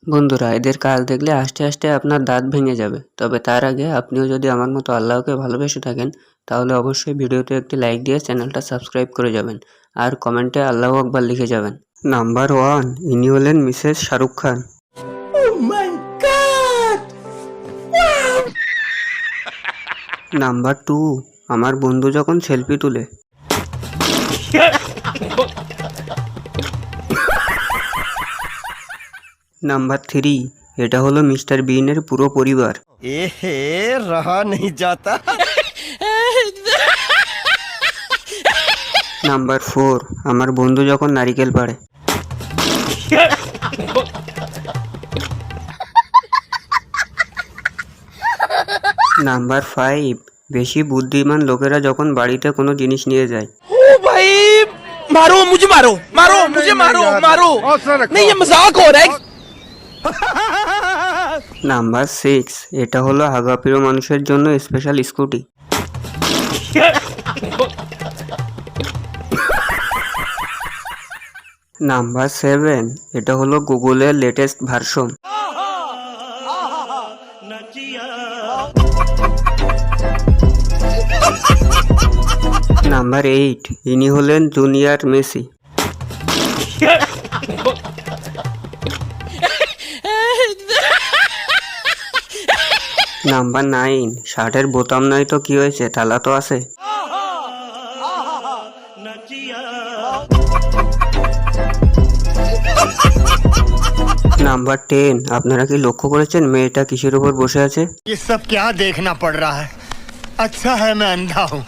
বন্ধুরা, এদের কাজ দেখলে আস্তে আস্তে আপনার দাঁত ভেঙে যাবে। তবে তার আগে আপনিও যদি আমার মতো আল্লাহকে ভালোবেসে থাকেন তাহলে অবশ্যই ভিডিওতে একটি লাইক দিয়ে চ্যানেলটা সাবস্ক্রাইব করে যাবেন আর কমেন্টে আল্লাহু আকবার লিখে যাবেন। নাম্বার 1, ইনি হলেন মিসেস শাহরুখ খান। নাম্বার 2, আমার বন্ধু যখন সেলফি তুলে। নাম্বার 3, এটা হলো মিস্টার বিনের পুরো পরিবার। रहा नहीं जाता। নাম্বার 4, আমার বন্ধু যখন নারিকেল পাড়ে। নাম্বার 5, বেশি বুদ্ধিমান লোকেরা যখন বাড়িতে কোনো জিনিস নিয়ে যায়। ओ भाई मारो मुझे मारो मारो मुझे मारो मारो नहीं ये मजाक हो रहा है। নাম্বার 6, এটা হলো হাগাপিরো মানুষের জন্য স্পেশাল স্কুটি। নাম্বার 7, এটা হলো গুগলের লেটেস্ট ভার্সন। নাম্বার 8, ইনি হলেন জুনিয়র মেসি। নাম্বার 9, শার্টের বোতাম নাই তো কি হয়েছে, তালা তো আছে। নাম্বার 10, আপনারা কি লক্ষ্য করেছেন মেয়েটা কিসের উপর বসে আছে? ये सब क्या देखना पड़ रहा है? अच्छा है मैं अंधा हूँ।